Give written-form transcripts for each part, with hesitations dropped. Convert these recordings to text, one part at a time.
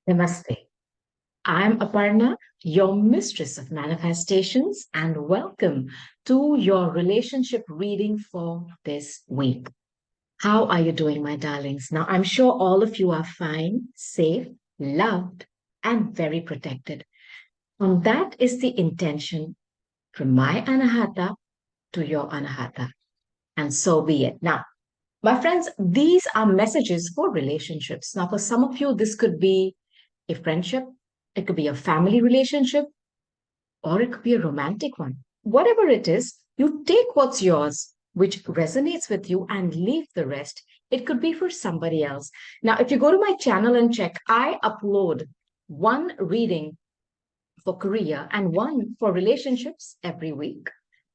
Namaste. I'm Aparna, your mistress of manifestations, and welcome to your relationship reading for this week. How are you doing, my darlings? Now, I'm sure all of you are fine, safe, loved, and very protected. And that is the intention from my Anahata to your Anahata. And so be it. Now, my friends, these are messages for relationships. Now, for some of you, this could be a friendship, it could be a family relationship, or it could be a romantic one. Whatever it is, you take what's yours, which resonates with you, and leave the rest. It could be for somebody else. Now, if you go to my channel and check, I upload one reading for career and one for relationships every week.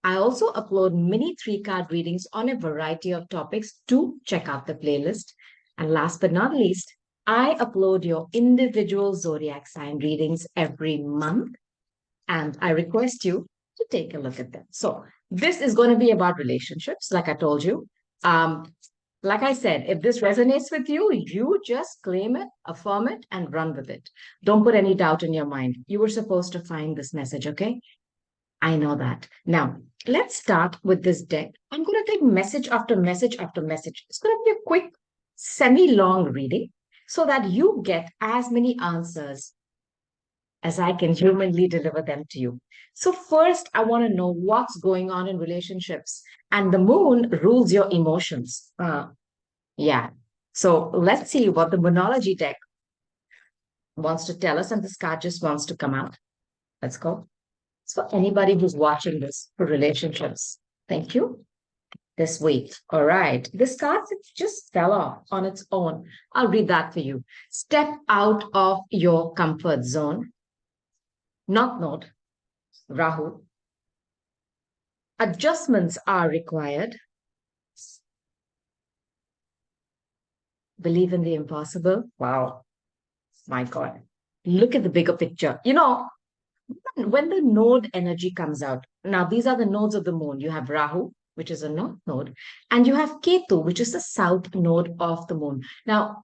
I also upload mini three card readings on a variety of topics. Do check out the playlist. And last but not least, I upload your individual zodiac sign readings every month, and I request you to take a look at them. So, this is going to be about relationships, like I told you. Um, like I said, if this resonates with you, you just claim it, affirm it, and run with it. Don't put any doubt in your mind. You were supposed to find this message, okay? I know that. Now, let's start with this deck. I'm going to take message after message after message. It's going to be a quick, semi long reading so that you get as many answers as I can humanly deliver them to you. So, first, I want to know what's going on in relationships. And the moon rules your emotions. Yeah. So, let's see what the Moonology deck wants to tell us. And this card just wants to come out. Let's go. It's for anybody who's watching this for relationships. Thank you. This week. All right. This card it just fell off on its own. I'll read that for you. Step out of your comfort zone. Not note. Rahu. Adjustments are required. Believe in the impossible. Wow. My God. Look at the bigger picture. When the node energy comes out, now these are the nodes of the moon. You have Rahu, which is a north node, and you have Ketu, which is the south node of the moon. Now,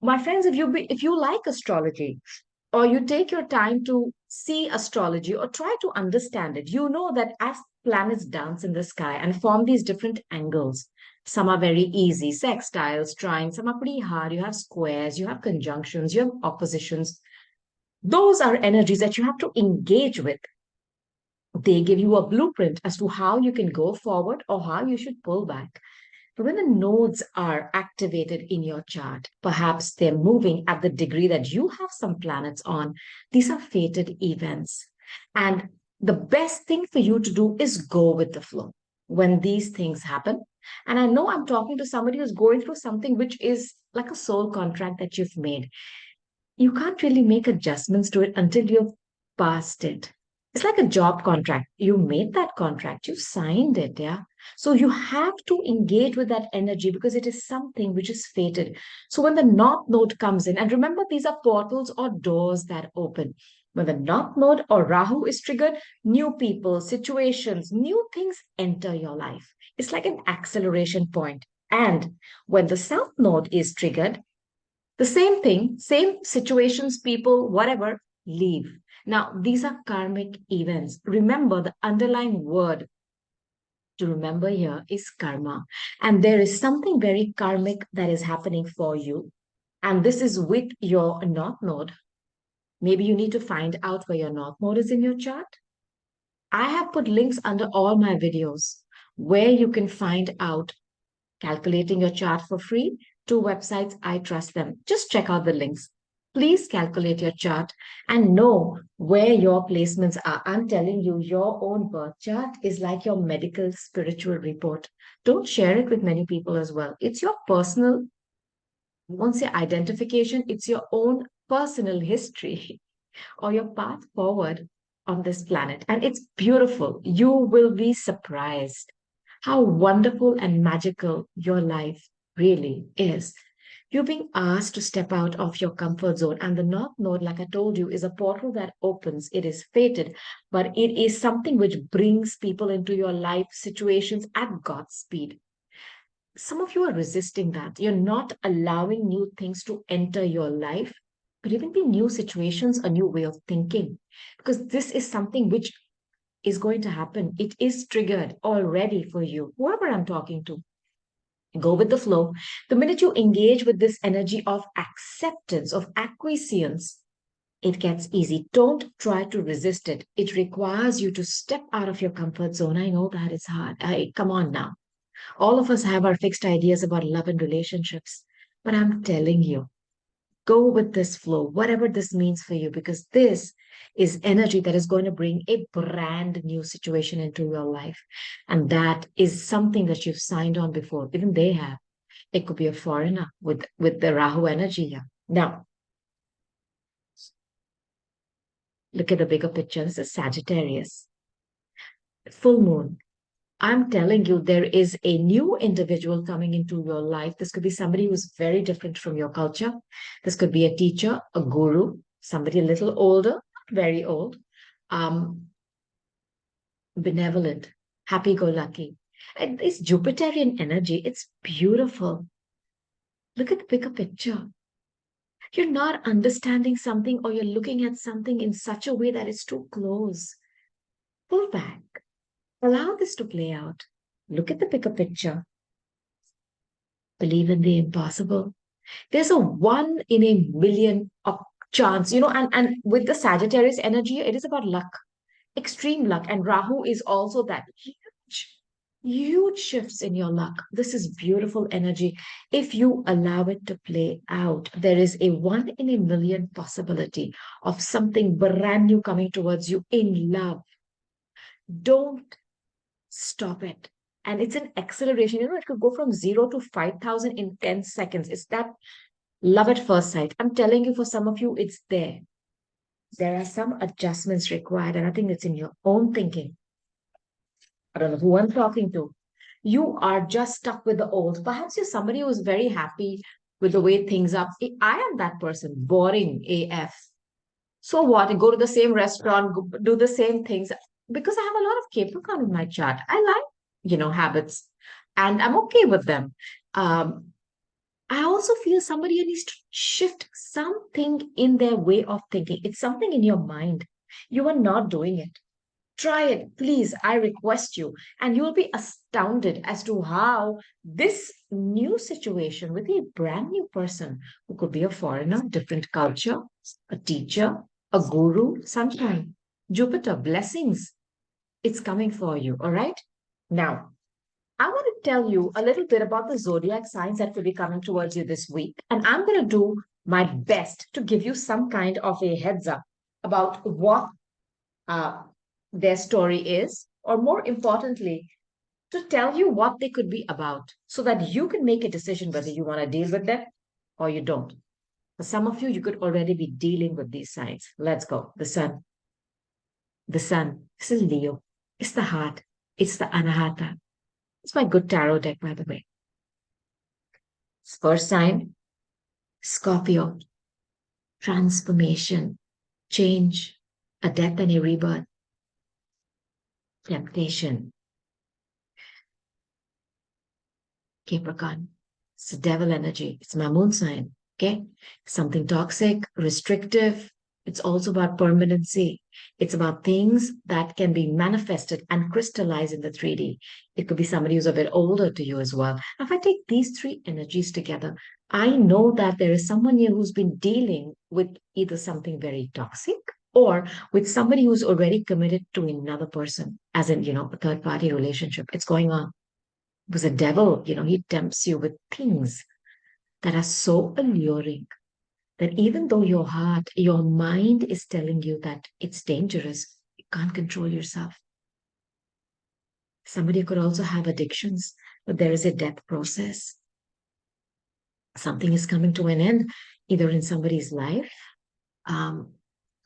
my friends, if you like astrology, or you take your time to see astrology or try to understand it, you know that as planets dance in the sky and form these different angles, some are very easy, sextiles, trines, some are pretty hard. You have squares, you have conjunctions, you have oppositions. Those are energies that you have to engage with. They give you a blueprint as to how you can go forward or how you should pull back. But when the nodes are activated in your chart, perhaps they're moving at the degree that you have some planets on. These are fated events. And the best thing for you to do is go with the flow when these things happen. And I know I'm talking to somebody who's going through something which is like a soul contract that you've made. You can't really make adjustments to it until you've passed it. It's like a job contract. You made that contract, you signed it, yeah. So you have to engage with that energy because it is something which is fated. So when the North Node comes in, and remember, these are portals or doors that open. When the North Node or Rahu is triggered, new people, situations, new things enter your life. It's like an acceleration point. And when the South Node is triggered, the same thing, same situations, people, whatever, leave. Now, these are karmic events. Remember, the underlying word to remember here is karma. And there is something very karmic that is happening for you. And this is with your North Node. Maybe you need to find out where your North Node is in your chart. I have put links under all my videos where you can find out calculating your chart for free. Two websites, I trust them. Just check out the links. Please calculate your chart and know where your placements are. I'm telling you, your own birth chart is like your medical spiritual report. Don't share it with many people as well. It's your personal, I won't say identification, it's your own personal history or your path forward on this planet. And it's beautiful. You will be surprised how wonderful and magical your life really is. You're being asked to step out of your comfort zone. And the North Node, like I told you, is a portal that opens. It is fated, but it is something which brings people into your life situations at God's speed. Some of you are resisting that. You're not allowing new things to enter your life Could even be new situations, a new way of thinking, because this is something which is going to happen. It is triggered already for you, whoever I'm talking to. Go with the flow. The minute you engage with this energy of acceptance, of acquiescence, it gets easy. Don't try to resist it. It requires you to step out of your comfort zone. I know that it's hard. Come on now. All of us have our fixed ideas about love and relationships. But I'm telling you, go with this flow, whatever this means for you, because this is energy that is going to bring a brand new situation into your life. And that is something that you've signed on before. Even they have. It could be a foreigner with the Rahu energy here. Now, look at the bigger picture. This is Sagittarius, full moon. I'm telling you, there is a new individual coming into your life. This could be somebody who's very different from your culture. This could be a teacher, a guru, somebody a little older, not very old, um, benevolent, happy go lucky. And this Jupiterian energy, it's beautiful. Look at the bigger picture. You're not understanding something or you're looking at something in such a way that it's too close. Pull back. Allow this to play out. Look at the bigger picture. Believe in the impossible. There's a one in a million of chance, and with the Sagittarius energy, it is about luck, extreme luck. And Rahu is also that huge shifts in your luck. This is beautiful energy. If you allow it to play out, there is a one in a million possibility of something brand new coming towards you in love. Don't stop it. And it's an acceleration. It could go from 0 to 5,000 in 10 seconds. It's that love at first sight. I'm telling you, for some of you, it's there. There are some adjustments required, and I think it's in your own thinking. I don't know who I'm talking to. You are just stuck with the old. Perhaps you're somebody who's very happy with the way things are. I am that person, boring AF. So what? Go to the same restaurant, do the same things. Because I have a lot of Capricorn in my chart. I like, habits, and I'm okay with them. Um, I also feel somebody needs to shift something in their way of thinking. It's something in your mind. You are not doing it. Try it, please. I request you. And you'll be astounded as to how this new situation with a brand new person who could be a foreigner, different culture, a teacher, a guru, sometime. Jupiter, blessings. It's coming for you. All right. Now, I want to tell you a little bit about the zodiac signs that will be coming towards you this week. And I'm going to do my best to give you some kind of a heads up about what uh, their story is, or more importantly, to tell you what they could be about so that you can make a decision whether you want to deal with them or you don't. For some of you, you could already be dealing with these signs. Let's go. The sun. The sun. This is Leo. It's the heart. It's the Anahata. It's my good tarot deck, by the way. First sign, Scorpio. Transformation, change, a death and a rebirth, temptation, Capricorn. It's the devil energy. It's my moon sign. Okay. Something toxic, restrictive. It's also about permanency. It's about things that can be manifested and crystallized in the 3D. It could be somebody who's a bit older to you as well. If I take these three energies together, I know that there is someone here who's been dealing with either something very toxic or with somebody who's already committed to another person, as in, a third party relationship. It's going on. Because the devil, he tempts you with things that are so alluring that even though your heart, your mind is telling you that it's dangerous, you can't control yourself. Somebody could also have addictions, but there is a death process. Something is coming to an end, either in somebody's life.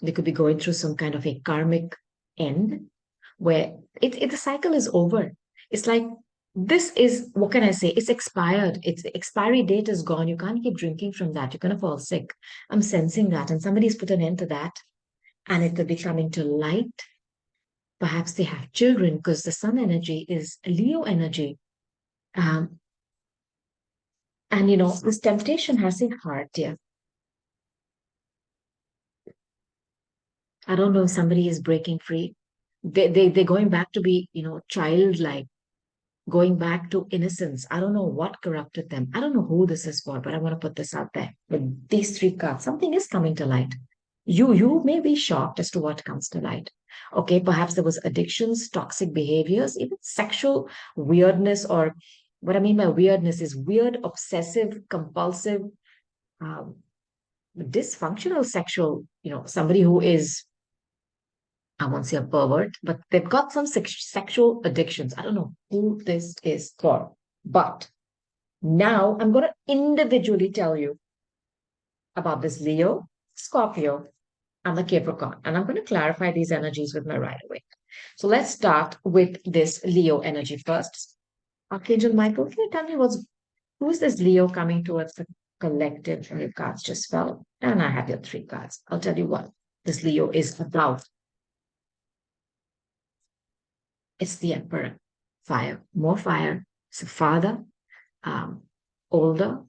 They could be going through some kind of a karmic end where the cycle is over. It's like this is, what can I say? It's expired. Its expiry date is gone. You can't keep drinking from that. You're going to fall sick. I'm sensing that. And somebody's put an end to that. And it could be coming to light. Perhaps they have children because the sun energy is Leo energy. Um, and this temptation has a heart here. I don't know if somebody is breaking free. They're going back to be, childlike, going back to innocence. I don't know what corrupted them. I don't know who this is for, but I want to put this out there. With these three cards, something is coming to light. You may be shocked as to what comes to light. Okay, perhaps there was addictions, toxic behaviors, even sexual weirdness, or what I mean by weirdness is weird, obsessive, compulsive, um, dysfunctional sexual, somebody who is, I won't say a pervert, but they've got some sexual addictions. I don't know who this is for. But now I'm going to individually tell you about this Leo, Scorpio, and the Capricorn. And I'm going to clarify these energies with my right away. So let's start with this Leo energy first. Archangel Michael, can you tell me who is this Leo coming towards the collective? And your cards just fell. And I have your three cards. I'll tell you what this Leo is about. It's the Emperor. Fire, more fire. So father, um, older,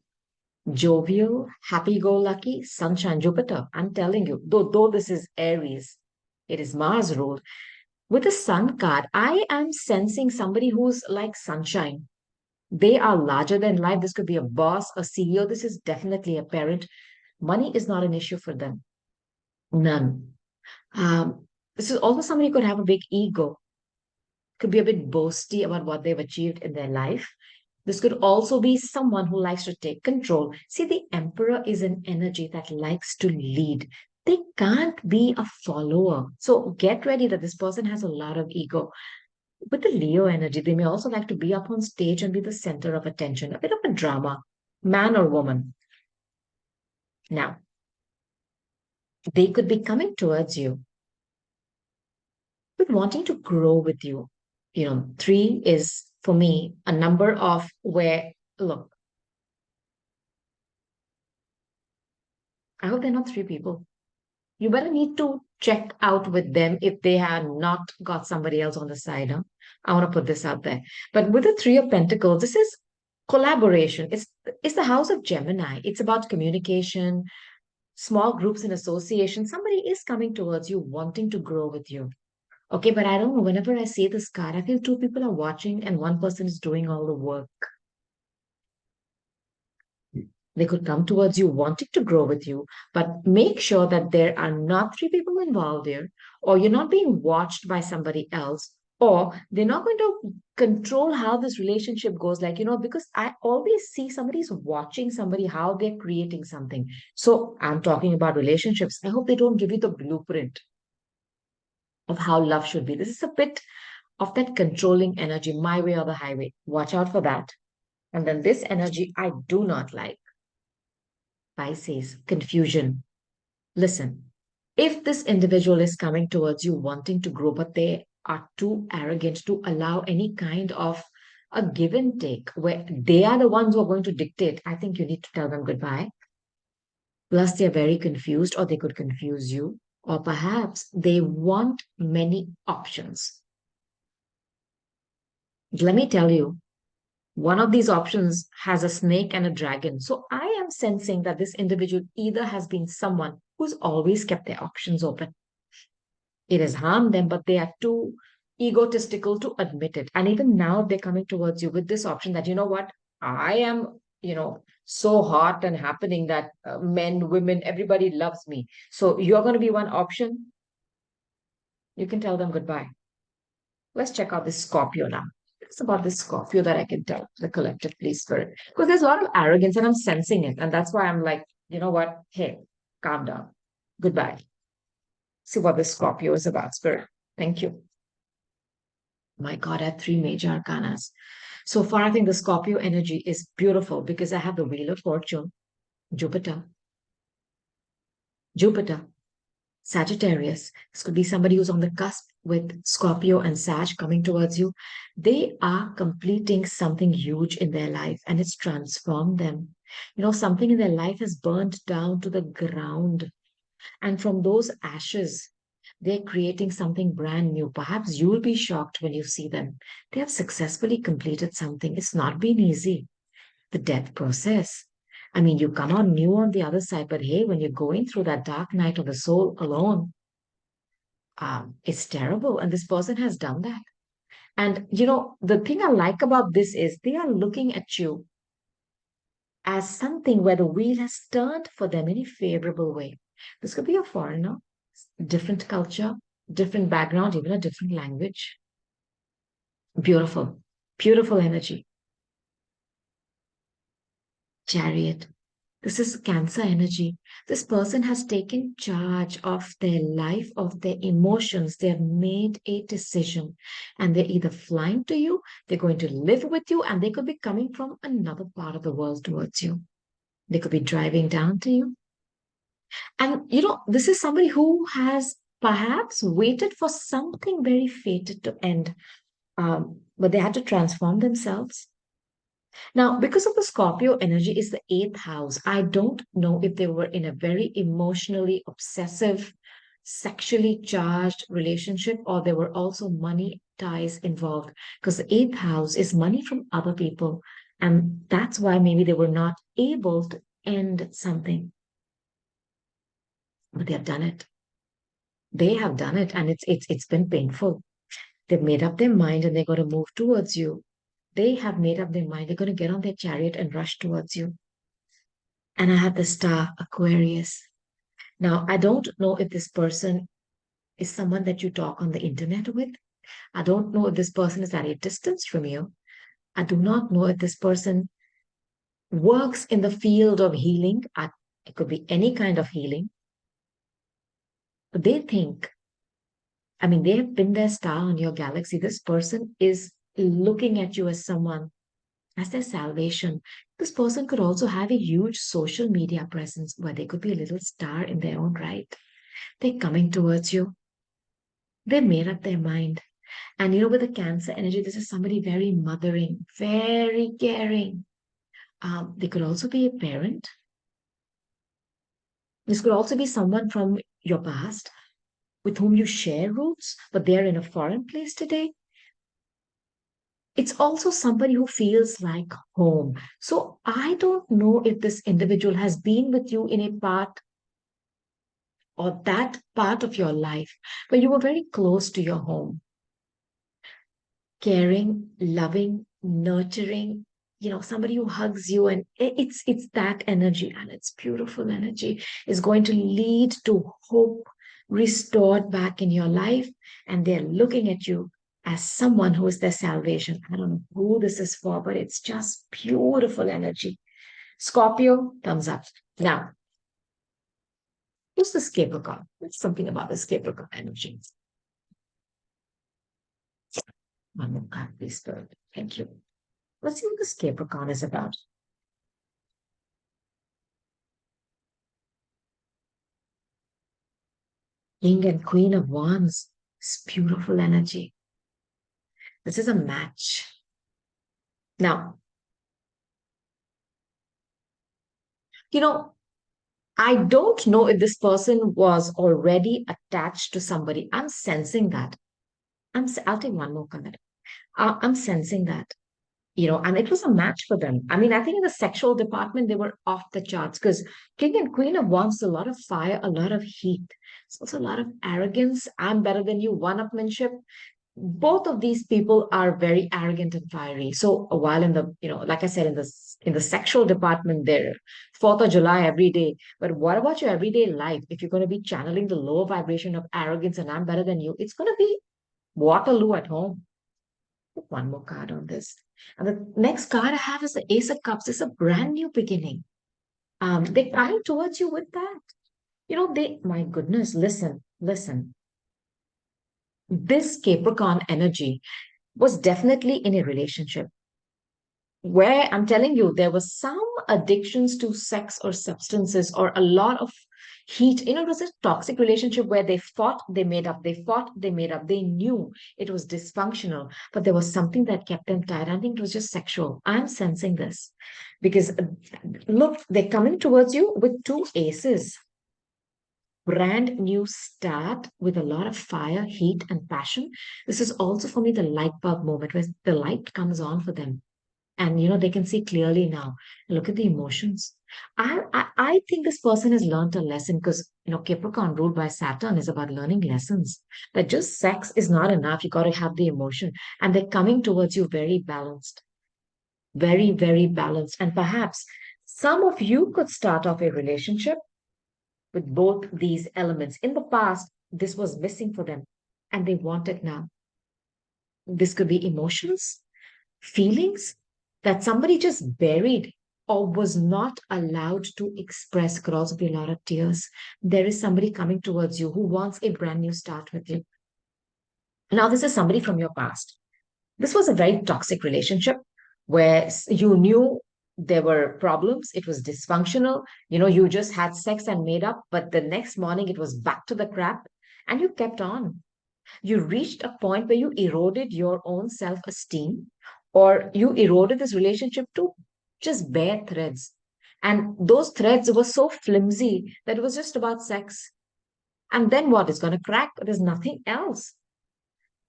jovial, happy-go-lucky, sunshine, Jupiter. I'm telling you, though this is Aries, it is Mars ruled. With the Sun card, I am sensing somebody who's like sunshine. They are larger than life. This could be a boss, a CEO. This is definitely a parent. Money is not an issue for them. None. This is also somebody who could have a big ego, could be a bit boasty about what they've achieved in their life. This could also be someone who likes to take control. See, the emperor is an energy that likes to lead. They can't be a follower. So get ready that this person has a lot of ego. With the Leo energy, they may also like to be up on stage and be the center of attention, a bit of a drama, man or woman. Now, they could be coming towards you with wanting to grow with you. Three is for me a number of where, look, I hope they're not three people. You better need to check out with them if they have not got somebody else on the side. Huh? I want to put this out there. But with the Three of Pentacles, this is collaboration. It's the house of Gemini. It's about communication, small groups and associations. Somebody is coming towards you, wanting to grow with you. Okay, but I don't know. Whenever I see this card, I feel two people are watching and one person is doing all the work. They could come towards you wanting to grow with you, but make sure that there are not three people involved here, or you're not being watched by somebody else, or they're not going to control how this relationship goes. Like, because I always see somebody's watching somebody, how they're creating something. So I'm talking about relationships. I hope they don't give you the blueprint of how love should be. This is a bit of that controlling energy, my way or the highway. Watch out for that. And then this energy I do not like. Pisces, confusion. Listen, if this individual is coming towards you wanting to grow, but they are too arrogant to allow any kind of a give and take where they are the ones who are going to dictate, I think you need to tell them goodbye. Plus, they're very confused, or they could confuse you, or perhaps they want many options. Let me tell you, one of these options has a snake and a dragon. So I am sensing that this individual either has been someone who's always kept their options open. It has harmed them, but they are too egotistical to admit it. And even now they're coming towards you with this option that, you know what, I am, so hot and happening that men, women, everybody loves me. So you're going to be one option. You can tell them goodbye. Let's check out this Scorpio now. It's about this Scorpio that I can tell the collective, please, spirit. Because there's a lot of arrogance and I'm sensing it. And that's why I'm like, you know what? Hey, calm down. Goodbye. See what this Scorpio is about, spirit. Thank you. My God, I have three major arcanas. So far, I think the Scorpio energy is beautiful because I have the Wheel of Fortune, Jupiter, Jupiter, Sagittarius. This could be somebody who's on the cusp with Scorpio and Sag coming towards you. They are completing something huge in their life and it's transformed them. Something in their life has burned down to the ground. And from those ashes, they're creating something brand new. Perhaps you'll be shocked when you see them. They have successfully completed something. It's not been easy. The death process. I mean, you come out new on the other side, but hey, when you're going through that dark night of the soul alone, It's terrible. And this person has done that. And the thing I like about this is they are looking at you as something where the wheel has turned for them in a favorable way. This could be a foreigner, different culture, different background, even a different language. Beautiful, beautiful energy. Chariot. This is Cancer energy. This person has taken charge of their life, of their emotions. They have made a decision and they're either flying to you, they're going to live with you, and they could be coming from another part of the world towards you. They could be driving down to you. And this is somebody who has perhaps waited for something very fated to end, but they had to transform themselves. Now, because of the Scorpio energy is the eighth house, I don't know if they were in a very emotionally obsessive, sexually charged relationship, or there were also money ties involved. Because the eighth house is money from other people. And that's why maybe they were not able to end something, but they have done it. They have done it, and it's been painful. They've made up their mind and they're going to move towards you. They have made up their mind. They're going to get on their chariot and rush towards you. And I have the star Aquarius. Now, I don't know if this person is someone that you talk on the internet with. I don't know if this person is at a distance from you. I do not know if this person works in the field of healing. It could be any kind of healing. But they think, I mean, they have been their star on your galaxy. This person is looking at you as someone, as their salvation. This person could also have a huge social media presence where they could be a little star in their own right. They're coming towards you. They made up their mind. And with the Cancer energy, this is somebody very mothering, very caring. They could also be a parent. This could also be someone from your past with whom you share roots, but they're in a foreign place today. It's also somebody who feels like home. So I don't know if this individual has been with you in a part or that part of your life where you were very close to your home, caring, loving, nurturing, somebody who hugs you, and it's that energy, and it's beautiful energy, is going to lead to hope restored back in your life, and they're looking at you as someone who is their salvation. I don't know who this is for, but it's just beautiful energy. Scorpio, thumbs up. Now, who's the Capricorn? There's something about the Capricorn energy. One more card, please, Spirit. Thank you. Let's see what this Capricorn is about. King and Queen of Wands. It's beautiful energy. This is a match. Now, you know, I don't know if this person was already attached to somebody. I'm sensing that. I'll take one more comment. I'm sensing that. And it was a match for them. I mean, I think in the sexual department, they were off the charts because King and Queen of Wands, a lot of fire, a lot of heat. It's also a lot of arrogance. I'm better than you, one-upmanship. Both of these people are very arrogant and fiery. So while in the, like I said, in the sexual department, they're 4th of July every day. But what about your everyday life? If you're going to be channeling the lower vibration of arrogance and I'm better than you, it's going to be Waterloo at home. One more card on this. And the next card I have is the Ace of Cups. It's a brand new beginning. They're coming towards you with that. My goodness, listen. This Capricorn energy was definitely in a relationship where I'm telling you there was some addictions to sex or substances or a lot of heat. It was a toxic relationship where they fought, they made up, they fought, they made up. They knew it was dysfunctional, but there was something that kept them tied. I think it was just sexual. I'm sensing this because look, they're coming towards you with two aces. Brand new start with a lot of fire, heat, and passion. This is also for me the light bulb moment where the light comes on for them. And they can see clearly now. Look at the emotions. I think this person has learned a lesson because Capricorn ruled by Saturn is about learning lessons. That just sex is not enough. You got to have the emotion. And they're coming towards you very balanced, very, very balanced. And perhaps some of you could start off a relationship with both these elements. In the past, this was missing for them and they want it now. This could be emotions, feelings that somebody just buried or was not allowed to express. Could also be a lot of tears. There is somebody coming towards you who wants a brand new start with you. Now, this is somebody from your past. This was a very toxic relationship where you knew there were problems, it was dysfunctional. You just had sex and made up, but the next morning it was back to the crap, and you kept on. You reached a point where you eroded your own self esteem, or you eroded this relationship to just bare threads. And those threads were so flimsy that it was just about sex. And then what? It's going to crack. There's nothing else.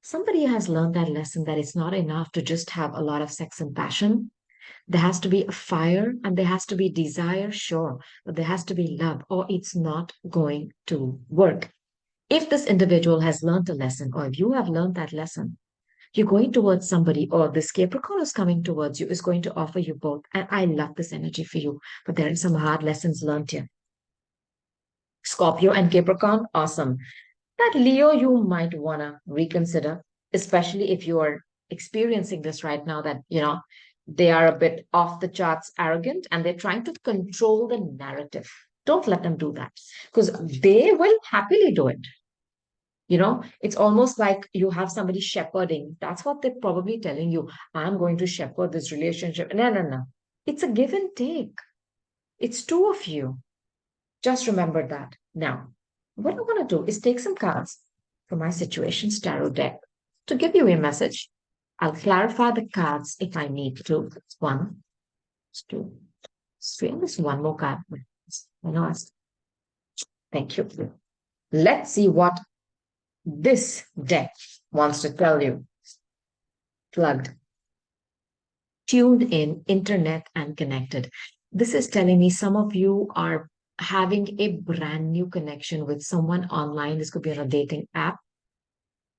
Somebody has learned that lesson that it's not enough to just have a lot of sex and passion. There has to be a fire and there has to be desire, sure, but there has to be love, or it's not going to work. If this individual has learned a lesson, or if you have learned that lesson, you're going towards somebody, or this Capricorn is coming towards you, is going to offer you both. And I love this energy for you, but there are some hard lessons learned here. Scorpio and Capricorn, awesome. That Leo, you might want to reconsider, especially if you are experiencing this right now, that, they are a bit off the charts arrogant and they're trying to control the narrative. Don't let them do that because they will happily do it. It's almost like you have somebody shepherding. That's what they're probably telling you. I'm going to shepherd this relationship. No, no, no. It's a give and take. It's two of you. Just remember that. Now, what I want to do is take some cards from my Situations Tarot deck to give you a message. I'll clarify the cards if I need to. One, two, three. And there's one more card. I know. Thank you. Let's see what this deck wants to tell you. Plugged, tuned in, internet, and connected. This is telling me some of you are having a brand new connection with someone online. This could be on a dating app,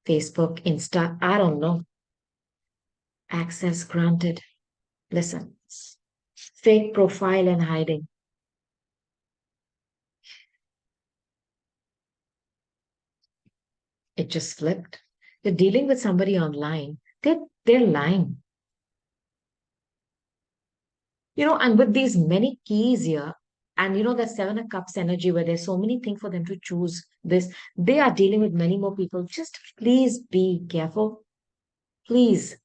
Facebook, Insta, I don't know. Access granted. Listen, fake profile and hiding. It just flipped. You're dealing with somebody online. They're lying. And with these many keys here, and that Seven of Cups energy where there's so many things for them to choose this, they are dealing with many more people. Just please be careful. Please.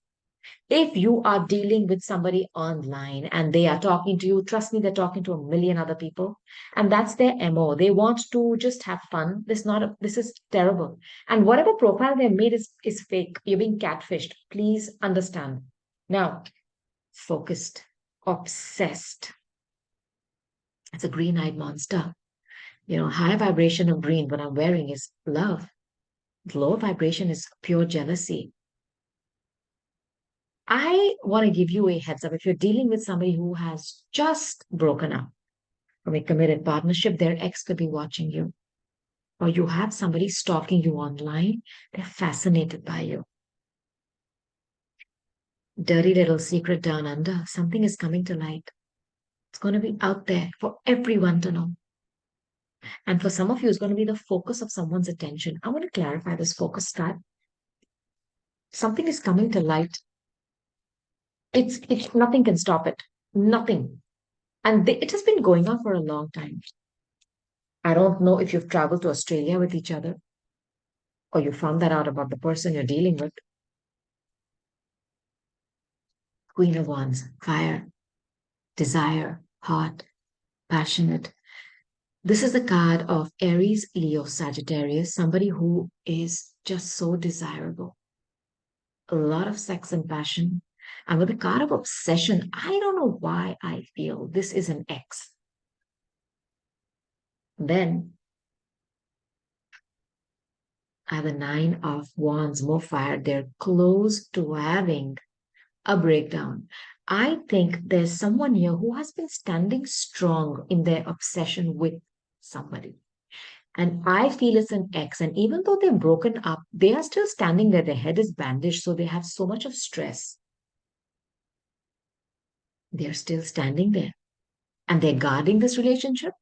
If you are dealing with somebody online and they are talking to you, trust me, they're talking to a million other people. And that's their MO. They want to just have fun. This is terrible. And whatever profile they made is fake. You're being catfished. Please understand. Now, focused, obsessed. It's a green-eyed monster. High vibration of green, what I'm wearing is love. Low vibration is pure jealousy. I want to give you a heads up. If you're dealing with somebody who has just broken up from a committed partnership, their ex could be watching you. Or you have somebody stalking you online, they're fascinated by you. Dirty little secret down under, something is coming to light. It's going to be out there for everyone to know. And for some of you, it's going to be the focus of someone's attention. I want to clarify this focus card. Something is coming to light. It's nothing can stop it. Nothing. And it has been going on for a long time. I don't know if you've traveled to Australia with each other or you found that out about the person you're dealing with. Queen of Wands, fire, desire, heart, passionate. This is the card of Aries, Leo, Sagittarius, somebody who is just so desirable. A lot of sex and passion. And with the card of obsession, I don't know why I feel this is an X. Then I have the Nine of Wands, more fire. They're close to having a breakdown. I think there's someone here who has been standing strong in their obsession with somebody. And I feel it's an ex. And even though they've broken up, they are still standing there. Their head is bandaged, so they have so much of stress. They're still standing there and they're guarding this relationship.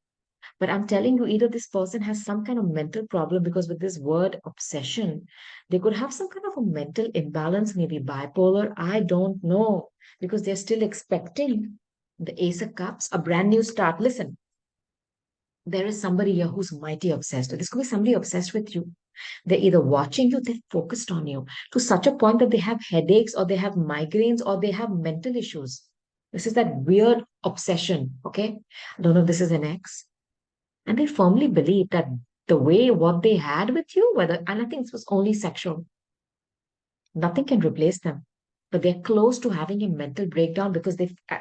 But I'm telling you, either this person has some kind of mental problem because with this word obsession, they could have some kind of a mental imbalance, maybe bipolar. I don't know because they're still expecting the Ace of Cups, a brand new start. Listen, there is somebody here who's mighty obsessed. This could be somebody obsessed with you. They're either watching you, they're focused on you to such a point that they have headaches or they have migraines or they have mental issues. This is that weird obsession. Okay. I don't know if this is an ex. And they firmly believe that the way what they had with you, whether, and I think this was only sexual, nothing can replace them. But they're close to having a mental breakdown because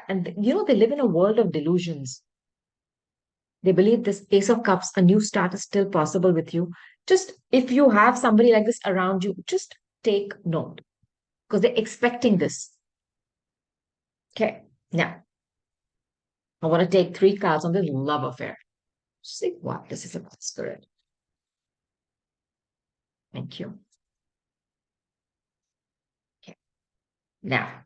and they live in a world of delusions. They believe this Ace of Cups, a new start is still possible with you. Just if you have somebody like this around you, just take note because they're expecting this. Okay. Now, I want to take three cards on the love affair. See what this is about, spirit. Thank you. Okay. Now,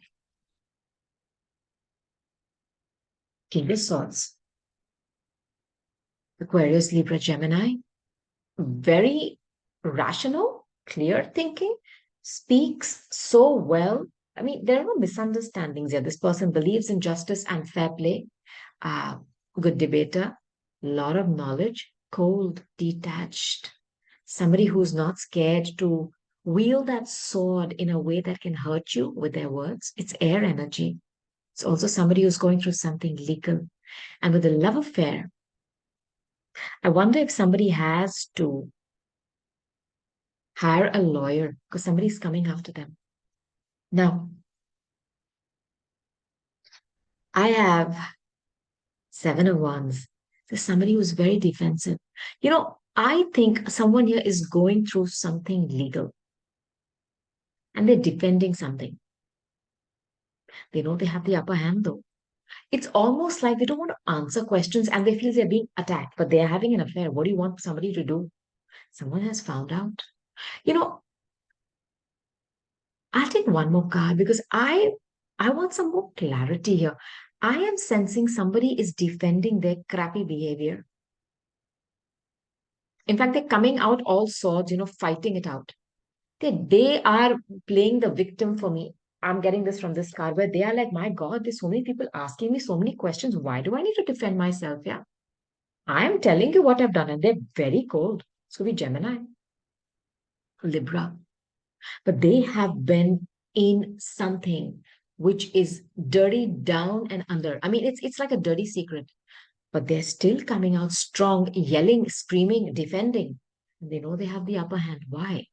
King of Swords, Aquarius, Libra, Gemini, very rational, clear thinking, speaks so well. I mean, there are no misunderstandings here. This person believes in justice and fair play, uh, good debater, lot of knowledge, cold, detached, somebody who's not scared to wield that sword in a way that can hurt you with their words. It's air energy. It's also somebody who's going through something legal. And with a love affair, I wonder if somebody has to hire a lawyer because somebody's coming after them. Now, I have Seven of Wands. There's somebody who's very defensive. I think someone here is going through something legal and they're defending something. They know they have the upper hand though. It's almost like they don't want to answer questions and they feel they're being attacked, but they're having an affair. What do you want somebody to do? Someone has found out. You know, I'll take one more card because I want some more clarity here. I am sensing somebody is defending their crappy behavior. In fact, they're coming out all swords, fighting it out. They are playing the victim for me. I'm getting this from this card where they are like, my God, there's so many people asking me so many questions. Why do I need to defend myself? Yeah. I am telling you what I've done, and they're very cold. It's going to be Gemini, Libra, but they have been in something which is dirty down and under. I mean, it's like a dirty secret, but they're still coming out strong, yelling, screaming, defending. And they know they have the upper hand. Why?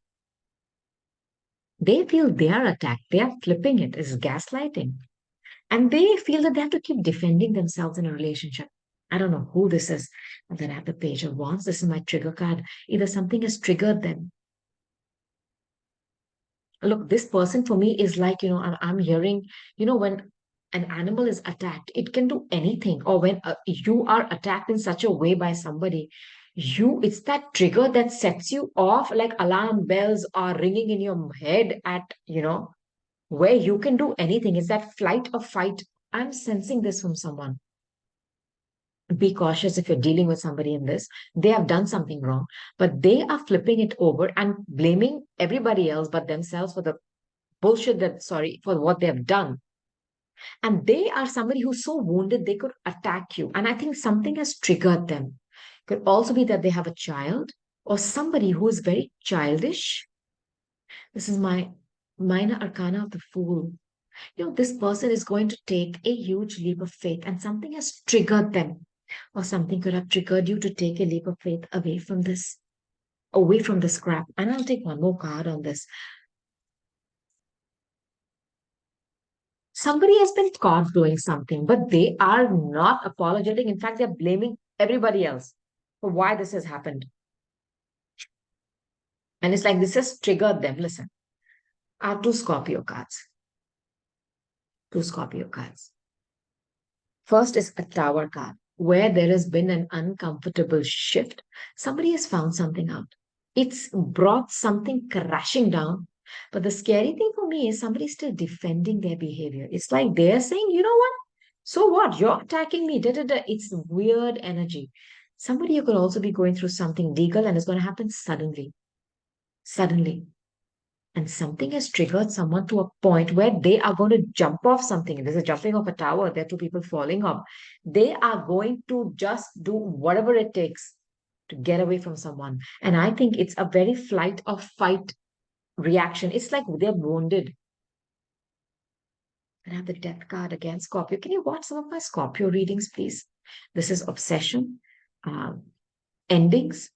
They feel they are attacked. They are flipping it. It's gaslighting. And they feel that they have to keep defending themselves in a relationship. I don't know who this is. And then I have the Page of Wands. This is my trigger card. Either something has triggered them. Look, this person for me is like, I'm hearing, when an animal is attacked, it can do anything. Or when you are attacked in such a way by somebody, it's that trigger that sets you off like alarm bells are ringing in your head at, where you can do anything. It's that flight or fight. I'm sensing this from someone. Be cautious if you're dealing with somebody in this. They have done something wrong, but they are flipping it over and blaming everybody else but themselves for the bullshit for what they have done. And they are somebody who's so wounded they could attack you. And I think something has triggered them. Could also be that they have a child or somebody who is very childish. This is my minor arcana of the fool. This person is going to take a huge leap of faith and something has triggered them. Or something could have triggered you to take a leap of faith away from this crap. And I'll take one more card on this. Somebody has been caught doing something, but they are not apologetic. In fact, they're blaming everybody else for why this has happened. And it's like this has triggered them. Listen, I have two Scorpio cards. Two Scorpio cards. First is a Tower card, where there has been an uncomfortable shift. Somebody has found something out. It's brought something crashing down. But the scary thing for me is somebody's still defending their behavior. It's like they're saying, you know what? So what? You're attacking me. Da, da, da. It's weird energy. Somebody who could also be going through something legal and it's going to happen suddenly. Suddenly. And something has triggered someone to a point where they are going to jump off something. There's a jumping off a tower. There are two people falling off. They are going to just do whatever it takes to get away from someone. And I think it's a very flight or fight reaction. It's like they're wounded. And I have the death card again, Scorpio. Can you watch some of my Scorpio readings, please? This is obsession, um, endings,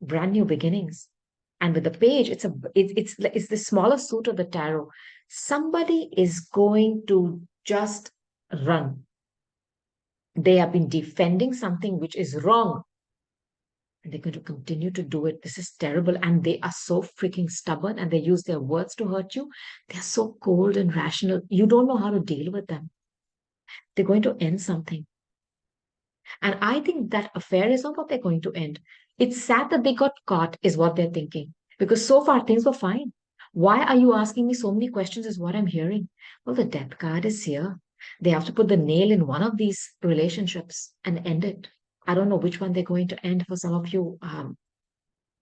brand new beginnings. And with the page, it's the smaller suit of the tarot. Somebody is going to just run. They have been defending something which is wrong, and they're going to continue to do it. This is terrible, and they are so freaking stubborn, and they use their words to hurt you. They're so cold and rational. You don't know how to deal with them. They're going to end something. And I think that affair is not what they're going to end. It's sad that they got caught, is what they're thinking. Because so far things were fine. Why are you asking me so many questions, is what I'm hearing. Well, the death card is here. They have to put the nail in one of these relationships and end it. I don't know which one they're going to end for some of you.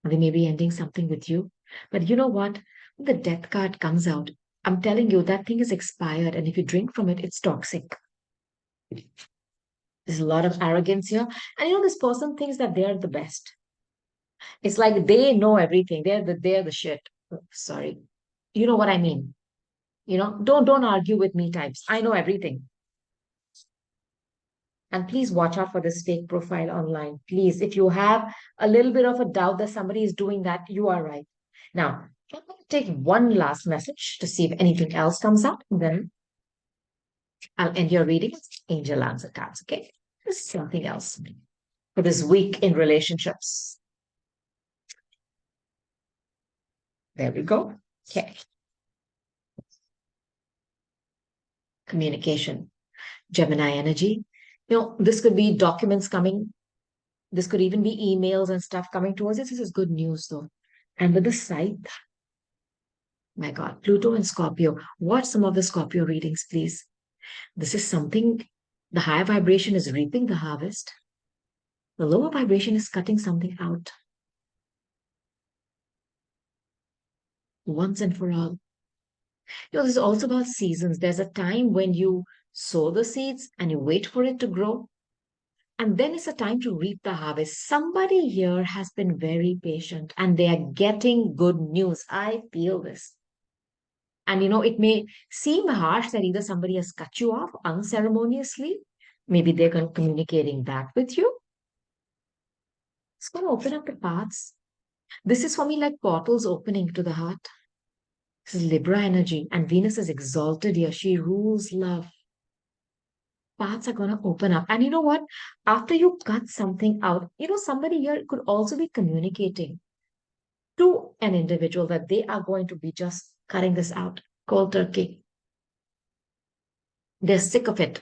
They may be ending something with you. But you know what? When the death card comes out, I'm telling you, that thing is expired. And if you drink from it, it's toxic. There's a lot of arrogance here. And you know, this person thinks that they're the best. It's like they know everything. They're the shit. Oh, sorry. You know what I mean? Don't argue with me types. I know everything. And please watch out for this fake profile online. Please, if you have a little bit of a doubt that somebody is doing that, you are right. Now, I'm going to take one last message to see if anything else comes up. Then I'll end your reading. Angel answer cards. Okay. This is something else for this week in relationships. There we go. Okay. Communication. Gemini energy. This could be documents coming. This could even be emails and stuff coming towards us. This is good news, though. And with the scythe, my God, Pluto and Scorpio. Watch some of the Scorpio readings, please. This is something, the higher vibration is reaping the harvest. The lower vibration is cutting something out once and for all. This is also about seasons. There's a time when you sow the seeds and you wait for it to grow. And then it's a time to reap the harvest. Somebody here has been very patient and they are getting good news. I feel this. And it may seem harsh that either somebody has cut you off unceremoniously, maybe they're communicating back with you. It's going to open up the paths. This is for me like portals opening to the heart. This is Libra energy, and Venus is exalted here. She rules love. Paths are going to open up. And you know what? After you cut something out, somebody here could also be communicating to an individual that they are going to be just cutting this out. Cold turkey. They're sick of it.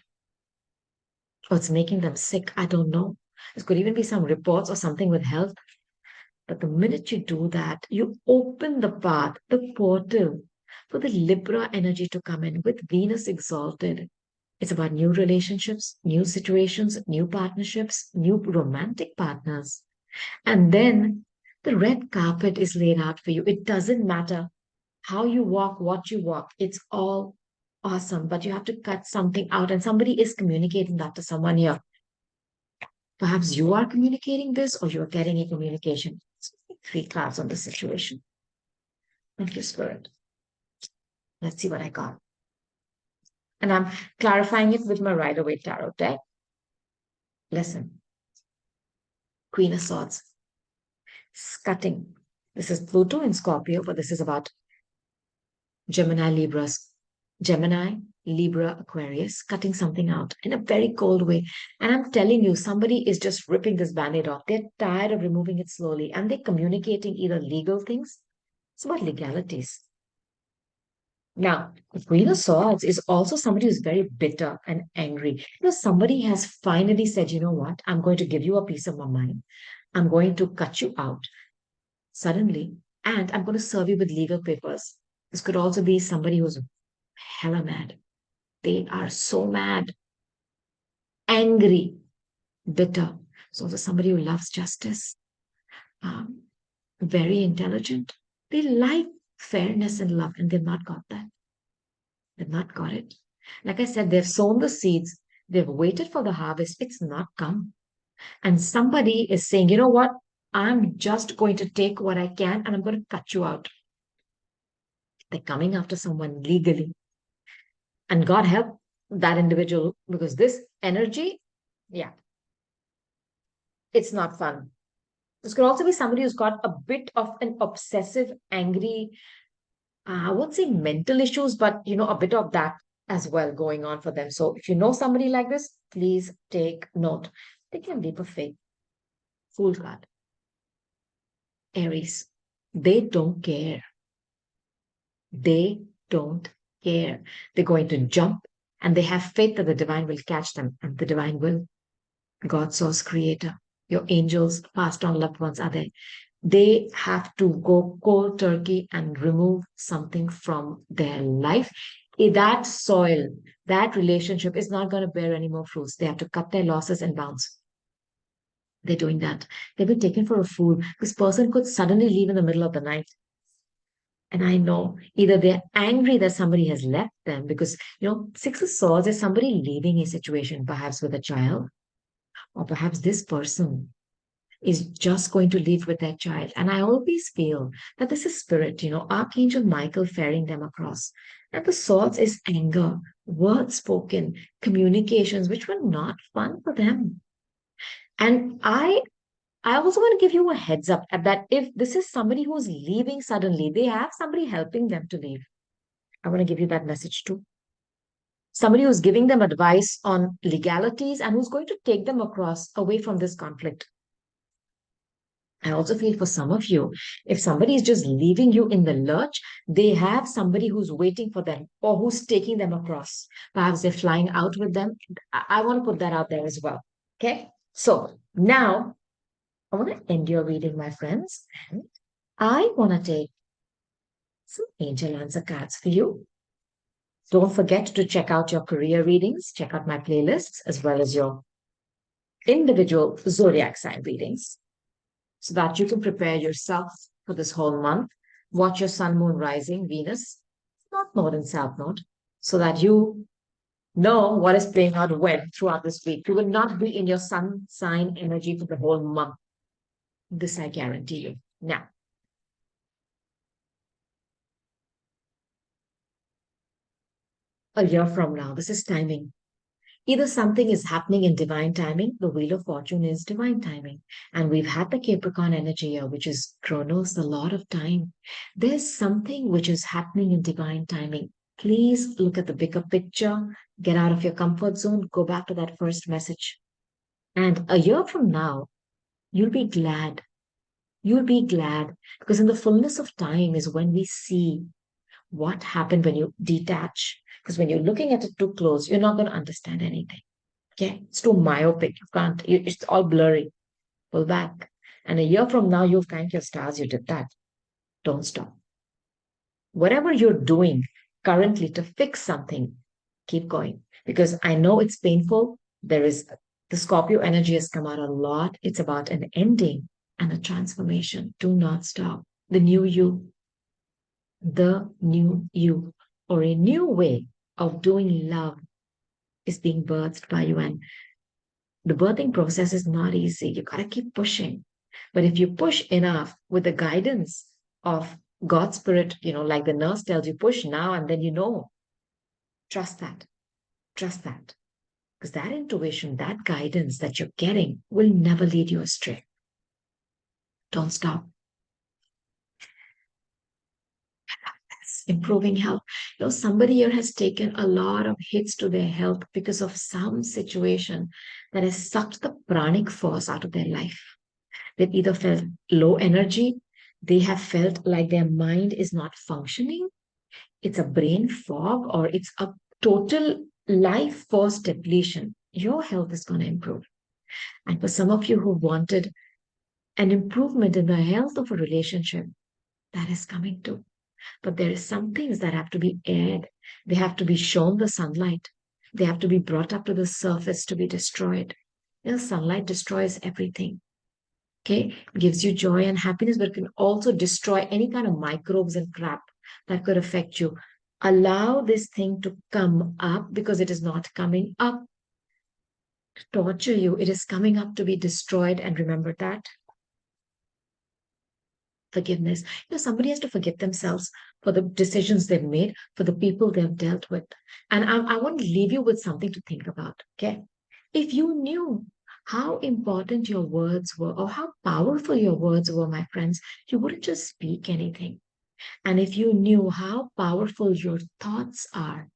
Or it's making them sick. I don't know. This could even be some reports or something with health. But the minute you do that, you open the path, the portal for the Libra energy to come in with Venus exalted. It's about new relationships, new situations, new partnerships, new romantic partners. And then the red carpet is laid out for you. It doesn't matter how you walk, what you walk. It's all awesome, but you have to cut something out. And somebody is communicating that to someone here. Perhaps you are communicating this or you're getting a communication. 3 cards on the situation. Thank you, Spirit. Let's see what I got. And I'm clarifying it with my Rider-Waite Tarot deck. Listen. Queen of Swords. Cutting. This is Pluto in Scorpio, but this is about Gemini, Libra, Aquarius, cutting something out in a very cold way. And I'm telling you, somebody is just ripping this band-aid off. They're tired of removing it slowly, and they're communicating either legal things. It's about legalities. Now, Queen of Swords is also somebody who's very bitter and angry. Somebody has finally said, you know what? I'm going to give you a piece of my mind. I'm going to cut you out suddenly, and I'm going to serve you with legal papers. This could also be somebody who's hella mad. They are so mad, angry, bitter. So also somebody who loves justice, um, very intelligent. They like fairness and love, and they've not got that. They've not got it. Like I said, they've sown the seeds, they've waited for the harvest, it's not come. And somebody is saying, you know what? I'm just going to take what I can and I'm going to cut you out. They're coming after someone legally. And God help that individual because this energy, yeah, it's not fun. This could also be somebody who's got a bit of an obsessive, angry, I won't say mental issues, but a bit of that as well going on for them. So if you know somebody like this, please take note. They can leap of faith. Fool card. Aries. They don't care. They don't care. They're going to jump and they have faith that the divine will catch them and the divine will. God, source, creator, your angels, past on loved ones are there. They have to go cold turkey and remove something from their life. That soil, that relationship is not going to bear any more fruits. They have to cut their losses and bounce. They're doing that. They've been taken for a fool. This person could suddenly leave in the middle of the night. And I know either they're angry that somebody has left them because, Six of Swords is somebody leaving a situation, perhaps with a child, or perhaps this person is just going to live with their child. And I always feel that this is spirit, Archangel Michael ferrying them across. And the swords is anger, words spoken, communications, which were not fun for them. And I also want to give you a heads up at that if this is somebody who's leaving suddenly, they have somebody helping them to leave. I want to give you that message too. Somebody who's giving them advice on legalities and who's going to take them across away from this conflict. I also feel for some of you, if somebody is just leaving you in the lurch, they have somebody who's waiting for them or who's taking them across. Perhaps they're flying out with them. I want to put that out there as well. Okay. So now I want to end your reading, my friends. And I want to take some angel answer cards for you. Don't forget to check out your career readings, check out my playlists, as well as your individual zodiac sign readings, so that you can prepare yourself for this whole month. Watch your sun, moon, rising, Venus, North Node and South Node, so that you know what is playing out when throughout this week. You will not be in your sun sign energy for the whole month. This I guarantee you. Now, a year from now, this is timing. Either something is happening in divine timing, the Wheel of Fortune is divine timing. And we've had the Capricorn energy here, which is Chronos, the Lord of Time. There's something which is happening in divine timing. Please look at the bigger picture, get out of your comfort zone, go back to that first message. And a year from now, you'll be glad. You'll be glad because in the fullness of time is when we see what happened when you detach. Because when you're looking at it too close, you're not going to understand anything. Okay, it's too myopic. You can't, it's all blurry. Pull back. And a year from now, you'll thank your stars you did that. Don't stop. Whatever you're doing currently to fix something, keep going. Because I know it's painful. There is the Scorpio energy has come out a lot. It's about an ending and a transformation. Do not stop. The new you, or a new way of doing love is being birthed by you. And the birthing process is not easy. You got to keep pushing. But if you push enough with the guidance of God's spirit, like the nurse tells you, push now, and then trust that, trust that. Because that intuition, that guidance that you're getting will never lead you astray. Don't stop. Improving health. Somebody here has taken a lot of hits to their health because of some situation that has sucked the pranic force out of their life. They've either felt low energy, they have felt like their mind is not functioning, It's a brain fog or it's a total life force depletion. Your health is going to improve. And for some of you who wanted an improvement in the health of a relationship, that is coming too. But there is some things that have to be aired. They have to be shown the sunlight. They have to be brought up to the surface to be destroyed. Sunlight destroys everything. Okay, gives you joy and happiness, but it can also destroy any kind of microbes and crap that could affect you. Allow this thing to come up because it is not coming up to torture you. It is coming up to be destroyed. And remember that forgiveness. Somebody has to forgive themselves for the decisions they've made, for the people they've dealt with. And I want to leave you with something to think about. Okay. If you knew how important your words were or how powerful your words were, my friends, you wouldn't just speak anything. And if you knew how powerful your thoughts are,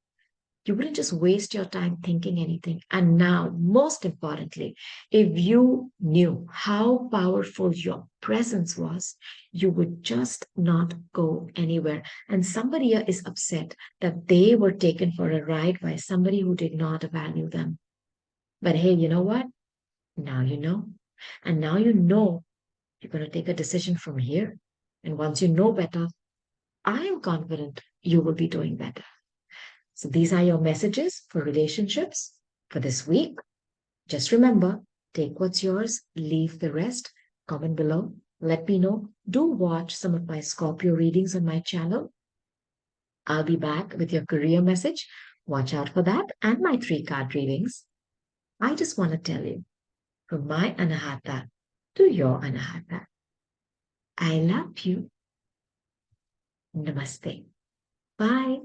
you wouldn't just waste your time thinking anything. And now, most importantly, if you knew how powerful your presence was, you would just not go anywhere. And somebody here is upset that they were taken for a ride by somebody who did not value them. But hey, you know what? Now you know. And now you know you're going to take a decision from here. And once you know better, I am confident you will be doing better. So these are your messages for relationships for this week. Just remember, take what's yours, leave the rest. Comment below. Let me know. Do watch some of my Scorpio readings on my channel. I'll be back with your career message. Watch out for that and my 3 card readings. I just want to tell you from my Anahata to your Anahata. I love you. Namaste. Bye.